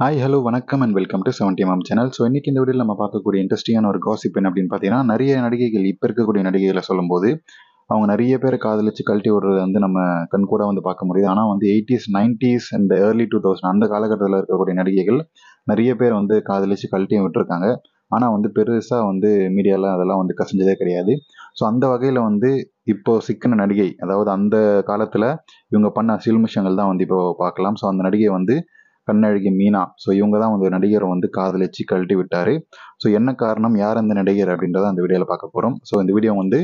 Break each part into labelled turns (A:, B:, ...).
A: Hi hello வணக்கம் and welcome to 70mm channel. So இன்றைக்கி இந்த வீடியோவில் நம்ம பார்க்கக்கூடிய இன்ட்ரெஸ்டிங்கான ஒரு காசிப் என்ன அப்படின்னு பார்த்தீங்கன்னா, நிறைய நடிகைகள் இப்போ இருக்கக்கூடிய நடிகைகளை சொல்லும்போது அவங்க நிறைய பேர் காதலிச்சு கழட்டி விடுறது வந்து நம்ம கண் கூட வந்து பார்க்க முடியுது. ஆனால் வந்து 80s 90s அண்ட் ஏர்லி 2000 அந்த காலகட்டத்தில் இருக்கக்கூடிய நடிகைகள் நிறைய பேர் வந்து காதலிச்சு கழட்டியும் விட்டுருக்காங்க. ஆனால் வந்து பெருசாக வந்து மீடியாவில் அதெல்லாம் வந்து கசிஞ்சதே கிடையாது. ஸோ அந்த வகையில் வந்து இப்போ சிக்கின நடிகை, அதாவது அந்த காலத்தில் இவங்க பண்ண சில்மிஷங்கள் தான் வந்து இப்போ பார்க்கலாம். ஸோ அந்த நடிகை வந்து கண்ணழகி மீனா. ஸோ இவங்க தான் வந்து நடிகரை வந்து காதலிச்சு கழட்டி விட்டாரு. ஸோ என்ன காரணம், யார் அந்த நடிகர் அப்படின்றத அந்த வீடியோவில் பார்க்க போகிறோம். ஸோ இந்த வீடியோ வந்து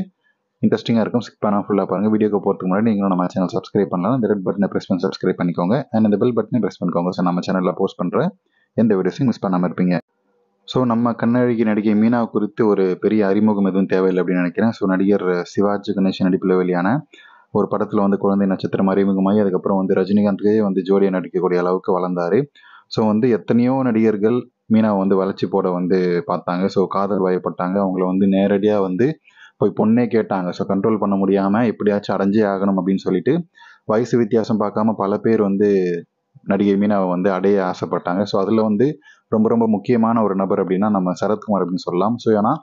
A: இன்ட்ரெஸ்டிங்காக இருக்கும். ஸ்கிப் பண்ணால் ஃபுல்லாக பாருங்கள். வீடியோக்கு போகிறதுக்கு முன்னாடி நீங்களும் நம்ம சேனல் சப்ஸ்கிரைப் பண்ணலாம். இந்த ரெட் பட்டனை ப்ரெஸ் பண்ணி சப்ஸ்கிரைப் பண்ணிக்கோங்க. அண்ட் இந்த பெல் பட்டனை ப்ரெஸ் பண்ணிக்கோங்க. ஸோ நம்ம சேனலில் போஸ்ட் பண்ணுற எந்த வீடியோஸையும் மிஸ் பண்ணாமல் இருப்பீங்க. ஸோ நம்ம கண்ணழகி நடிகை மீனா குறித்து ஒரு பெரிய அறிமுகம் எதுவும் தேவையில்லை அப்படின்னு நினைக்கிறேன். ஸோ நடிகர் சிவாஜி கணேசன் நடிப்பில் வெளியான ஒரு படத்தில் வந்து குழந்தை நட்சத்திரம் அறிமுகமாகி அதுக்கப்புறம் வந்து ரஜினிகாந்த்கே வந்து ஜோடியாக நடிக்கக்கூடிய அளவுக்கு வளர்ந்தார். ஸோ வந்து எத்தனையோ நடிகர்கள் மீனாவை வந்து வளர்ச்சி போட வந்து பார்த்தாங்க. ஸோ காதல் வயப்பட்டாங்க. அவங்கள வந்து நேரடியாக வந்து போய் பொண்ணே கேட்டாங்க. ஸோ கண்ட்ரோல் பண்ண முடியாமல் எப்படியாச்சும் அடைஞ்சே ஆகணும் அப்படின்னு சொல்லிட்டு வயசு வித்தியாசம் பார்க்காம பல பேர் வந்து நடிகை மீனாவை வந்து அடைய ஆசைப்பட்டாங்க. ஸோ அதில் வந்து ரொம்ப ரொம்ப முக்கியமான ஒரு நபர் அப்படின்னா நம்ம சரத்குமார் அப்படின்னு சொல்லலாம். ஸோ ஏன்னா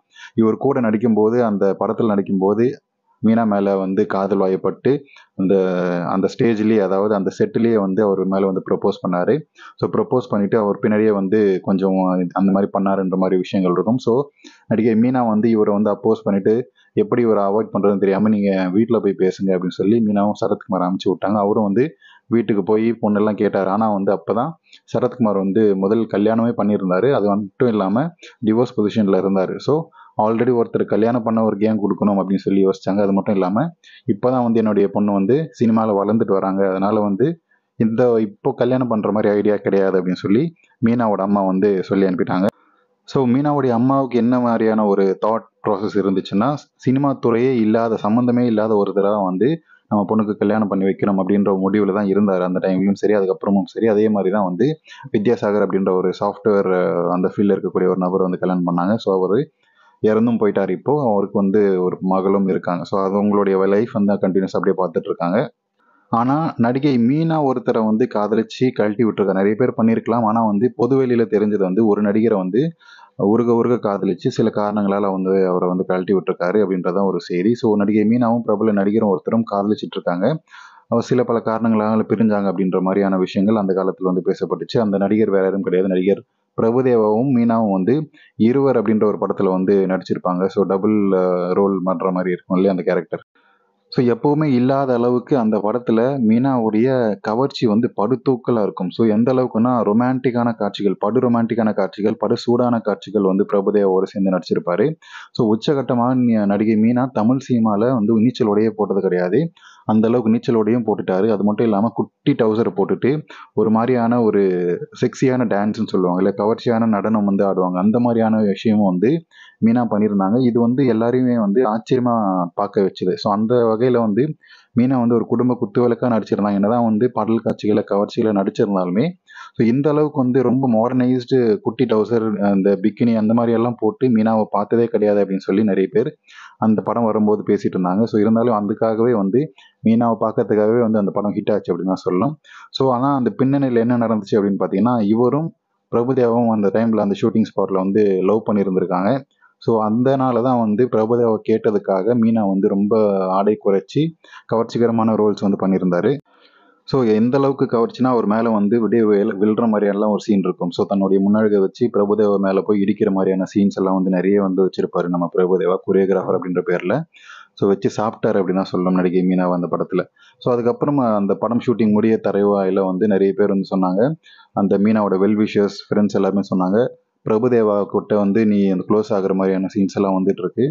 A: இவர் கூட நடிக்கும்போது, அந்த படத்தில் நடிக்கும்போது மீனா மேலே வந்து காதல் வயப்பட்டு அந்த அந்த ஸ்டேஜ்லேயே, அதாவது அந்த செட்டிலேயே வந்து அவர் மேலே வந்து ப்ரப்போஸ் பண்ணார். ஸோ ப்ரப்போஸ் பண்ணிவிட்டு அவர் பின்னாடியே வந்து கொஞ்சம் அந்த மாதிரி பண்ணாருன்ற மாதிரி விஷயங்கள் இருக்கும். ஸோ நடிகை மீனா வந்து இவரை வந்து அப்போஸ் பண்ணிவிட்டு எப்படி இவரை அவாய்ட் பண்ணுறதுன்னு தெரியாமல் நீங்கள் வீட்டில் போய் பேசுங்க அப்படின்னு சொல்லி மீனாவும் சரத்குமார் அனுப்பிச்சி விட்டாங்க. அவரும் வந்து வீட்டுக்கு போய் பொண்ணெல்லாம் கேட்டார். ஆனால் வந்து அப்போ தான் சரத்குமார் வந்து முதல் கல்யாணமே பண்ணியிருந்தார். அது மட்டும் இல்லாமல் டிவோர்ஸ் பொசிஷனில் இருந்தார். ஸோ ஆல்ரெடி ஒருத்தர் கல்யாணம் பண்ணவருக்கு ஏன் கொடுக்கணும் அப்படின்னு சொல்லி யோசிச்சாங்க. அது மட்டும் இல்லாமல் இப்போ தான் வந்து என்னுடைய பொண்ணு வந்து சினிமாவில் வளர்ந்துட்டு வராங்க, அதனால் வந்து இப்போ கல்யாணம் பண்ணுற மாதிரி ஐடியா கிடையாது அப்படின்னு சொல்லி மீனாவோட அம்மா வந்து சொல்லி அனுப்பிட்டாங்க. ஸோ மீனாவுடைய அம்மாவுக்கு என்ன மாதிரியான ஒரு தாட் ப்ராசஸ் இருந்துச்சுன்னா, சினிமா துறையே இல்லாத, சம்மந்தமே இல்லாத ஒருத்தரை தான் வந்து நம்ம பொண்ணுக்கு கல்யாணம் பண்ணி வைக்கிறோம் அப்படின்ற முடிவில் தான் இருந்தார் அந்த டைம்லையும் சரி, அதுக்கப்புறமும் சரி. அதே மாதிரி தான் வந்து வித்யாசாகர் அப்படின்ற ஒரு சாஃப்ட்வேர் அந்த ஃபீல்டில் இருக்கக்கூடிய ஒரு நபர் வந்து கல்யாணம் பண்ணாங்க. ஸோ அவர் இறந்தும் போயிட்டார். இப்போ அவருக்கு வந்து ஒரு மகளும் இருக்காங்க. ஸோ அது உங்களுடைய லைஃப் வந்து கண்டினியூஸ் அப்படியே பார்த்துட்டு இருக்காங்க. ஆனால் நடிகை மீனா ஒருத்தரை வந்து காதலிச்சு கழட்டி விட்டுருக்காங்க. நிறைய பேர் பண்ணியிருக்கலாம். ஆனால் வந்து பொதுவெளியில் தெரிஞ்சது வந்து ஒரு நடிகரை வந்து உருக உருக காதலிச்சு சில காரணங்களால் வந்து அவரை வந்து கழட்டி விட்டுருக்காரு அப்படின்றதான் ஒரு செய்தி. ஸோ நடிகை மீனாவும் பிரபல நடிகரும் ஒருத்தரும் காதலிச்சிட்டு இருக்காங்க. சில பல காரணங்களால் பிரிஞ்சாங்க அப்படின்ற மாதிரியான விஷயங்கள் அந்த காலத்தில் வந்து பேசப்பட்டுச்சு. அந்த நடிகர் வேற யாரும் கிடையாது. நடிகர் பிரபுதேவாவும் மீனாவும் வந்து இருவர் அப்படின்ற ஒரு படத்தில் வந்து நடிச்சிருப்பாங்க. ஸோ டபுள் ரோல் பண்ணுற மாதிரி இருக்கும் இல்லையா அந்த கேரக்டர். ஸோ எப்பவுமே இல்லாத அளவுக்கு அந்த படத்தில் மீனாவுடைய கவர்ச்சி வந்து படுதூக்கலாக இருக்கும். ஸோ எந்த அளவுக்குன்னா ரொமான்டிக்கான காட்சிகள், படு ரொமான்டிக்கான காட்சிகள், படு சூடான காட்சிகள் வந்து பிரபுதேவாவோடு சேர்ந்து நடிச்சிருப்பாரு. ஸோ உச்சகட்டமாக நடிகை மீனா தமிழ் சினிமாவில் வந்து நீச்சல் உடையே போட்டது கிடையாது. அந்த அளவுக்கு நீச்சல் உடையும் போட்டுட்டாரு. அது மட்டும் இல்லாமல் குட்டி டவுசரை போட்டுட்டு ஒரு மாதிரியான ஒரு செக்ஸியான டான்ஸ்ன்னு சொல்லுவாங்க இல்லை, கவர்ச்சியான நடனம் வந்து ஆடுவாங்க. அந்த மாதிரியான விஷயமும் வந்து மீனா பண்ணியிருந்தாங்க. இது வந்து எல்லாரையுமே வந்து ஆச்சரியமா பார்க்க வச்சுது. ஸோ அந்த வகையில் வந்து மீனா வந்து ஒரு குடும்ப குத்துவிளக்காக நடிச்சிருந்தாங்க. என்னதான் வந்து பாடல் காட்சிகளை கவர்ச்சிகளை நடிச்சிருந்தாலுமே, ஸோ இந்த அளவுக்கு வந்து ரொம்ப மாடர்னைஸ்டு குட்டி டவுசர், அந்த பிக்கினி அந்த மாதிரி எல்லாம் போட்டு மீனாவை பார்த்ததே கிடையாது அப்படின்னு சொல்லி நிறைய பேர் அந்த படம் வரும்போது பேசிட்டு இருந்தாங்க. ஸோ இருந்தாலும் அதுக்காகவே வந்து மீனாவை பார்க்கறதுக்காகவே வந்து அந்த படம் ஹிட் ஆச்சு அப்படின்னு தான் சொல்லலாம். ஸோ ஆனால் அந்த பின்னணியில் என்ன நடந்துச்சு அப்படின்னு பார்த்தீங்கன்னா, இவரும் பிரபுதேவாவும் அந்த டைமில் அந்த ஷூட்டிங் ஸ்பாட்டில் வந்து லவ் பண்ணியிருந்திருக்காங்க. ஸோ அதனால தான் வந்து பிரபுதேவா கேட்டதுக்காக மீனா வந்து ரொம்ப ஆடை குறைச்சி கவர்ச்சிகரமான ரோல்ஸ் வந்து பண்ணியிருந்தாரு. ஸோ எந்த அளவுக்கு கவர்ச்சினா அவர் மேலே வந்து விடிய விழுற மாதிரியெல்லாம் ஒரு சீன் இருக்கும். ஸோ தன்னுடைய முன்னழகை வச்சு பிரபுதேவா மேலே போய் இடிக்கிற மாதிரியான சீன்ஸ் எல்லாம் வந்து நிறைய வந்து வச்சிருப்பாரு நம்ம பிரபுதேவா, கொரியோகிராஃபர் அப்படின்ற பேரில். ஸோ வச்சு சாப்பிட்டாரு அப்படின்னு தான் சொல்லணும் நடிகை மீனாவை அந்த படத்தில். ஸோ அதுக்கப்புறமா அந்த படம் ஷூட்டிங் முடிய தருவாயில் வந்து நிறைய பேர் வந்து சொன்னாங்க, அந்த மீனாவோட வெல்விஷர்ஸ் ஃப்ரெண்ட்ஸ் எல்லாருமே சொன்னாங்க, பிரபுதேவா கிட்ட வந்து நீ அந்த க்ளோஸ் ஆகுற மாதிரியான சீன்ஸ் எல்லாம் வந்துட்டு இருக்கு,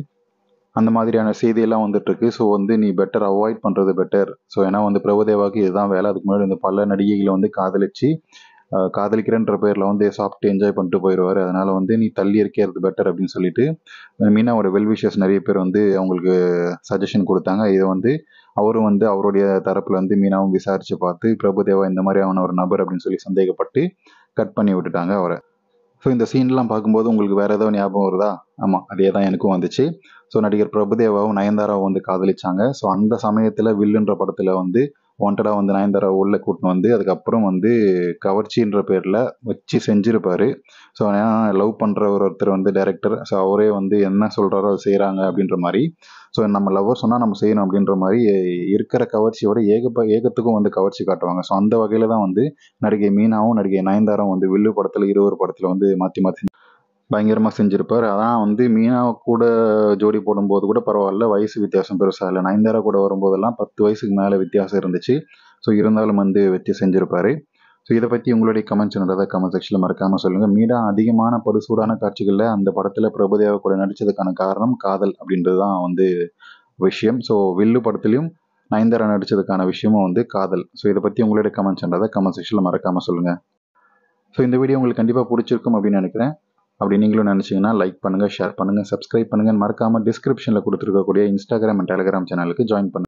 A: அந்த மாதிரியான செய்தியெல்லாம் வந்துட்டு இருக்கு. ஸோ வந்து நீ பெட்டர் அவாய்ட் பண்ணுறது பெட்டர். ஸோ ஏன்னா வந்து பிரபுதேவாவுக்கு இதுதான் வேலை. அதுக்கு முன்னாடி இந்த பல நடிகைகளை வந்து காதலிச்சு காதலிக்கிறேன்ற பேரில் வந்து சாப்பிட்டு என்ஜாய் பண்ணிட்டு போயிடுவார். அதனால் வந்து நீ தள்ளி இருக்கிறது பெட்டர் அப்படின்னு சொல்லிட்டு மீனாவோட வெல்விஷர்ஸ் நிறைய பேர் வந்து அவங்களுக்கு சஜஷன் கொடுத்தாங்க. இதை வந்து அவரும் வந்து அவருடைய தரப்பில் வந்து மீனாவும் விசாரித்து பார்த்து பிரபுதேவா இந்த மாதிரியான ஒரு நபர் அப்படின்னு சொல்லி சந்தேகப்பட்டு கட் பண்ணி விட்டுட்டாங்க அவரை. ஸோ இந்த சீன்லாம் பார்க்கும்போது உங்களுக்கு வேறு ஏதோ ஞாபகம் வருதா? ஆமாம், அதே தான் எனக்கும் வந்துச்சு. ஸோ நடிகர் பிரபுதேவாவும் நயன்தாராவும் வந்து காதலிச்சாங்க. ஸோ அந்த சமயத்தில் வில்லுன்ற படத்தில் வந்து வாண்டடாக வந்து நயன்தாரா உள்ளே கூட்டின்னு வந்து அதுக்கப்புறம் வந்து கவர்ச்சின்ற பேரில் வச்சு செஞ்சுருப்பாரு. ஸோ ஏன்னா லவ் பண்ணுற ஒருத்தர் வந்து டைரக்டர், ஸோ அவரே வந்து என்ன சொல்கிறாரோ அதை செய்கிறாங்க அப்படின்ற மாதிரி. ஸோ நம்ம லவ்வர் சொன்னால் நம்ம செய்யணும் அப்படின்ற மாதிரி இருக்கிற கவர்ச்சியோட ஏகத்துக்கும் வந்து கவர்ச்சி காட்டுவாங்க. ஸோ அந்த வகையில் தான் வந்து நடிகை மீனாவும் நடிகை நயன்தாராவும் வந்து வில்லு படத்தில் இருவர் படத்தில் வந்து மாற்றி மாற்றி பயங்கரமாக செஞ்சுருப்பார். அதான் வந்து மீனா கூட ஜோடி போடும்போது கூட பரவாயில்ல, வயசு வித்தியாசம் பெருசாக இல்லை. நயன்தாரா கூட வரும்போதெல்லாம் 10 வயசுக்கு மேலே வித்தியாசம் இருந்துச்சு. ஸோ இருந்தாலும் வந்து வச்சு செஞ்சுருப்பாரு. ஸோ இதை பற்றி உங்களுடைய கமெண்ட்ஸ் என்னன்றதை கமெண்ட் செக்ஷனில் மறக்காமல் சொல்லுங்கள். மீனா அதிகமான படுசூடான காட்சிகளில் அந்த படத்தில் பிரபுதேவா கூட நடித்ததுக்கான காரணம் காதல் அப்படின்றது தான் வந்து விஷயம். ஸோ வில்லு படத்துலையும் நயன்தாரா நடித்ததுக்கான விஷயமும் வந்து காதல். ஸோ இதை பற்றி உங்களுடைய கமெண்ட்ஸ் என்னன்றதை கமெண்ட் செக்ஷனில் மறக்காமல் சொல்லுங்கள். ஸோ இந்த வீடியோ உங்களுக்கு கண்டிப்பாக பிடிச்சிருக்கும் அப்படின்னு நினைக்கிறேன். அப்படி நீங்களும் நினச்சிங்கன்னா லைக் பண்ணுங்கள், ஷேர் பண்ணுங்கள், சப்ஸ்கிரைப் பண்ணுங்கள். மறக்காமல் டிஸ்கிரிப்ஷனில் கொடுத்துருக்கக்கூடிய இன்ஸ்டாகிராம் அண்ட் டெலிகிராம் சேனலுக்கு ஜாயின் பண்ணுங்கள்.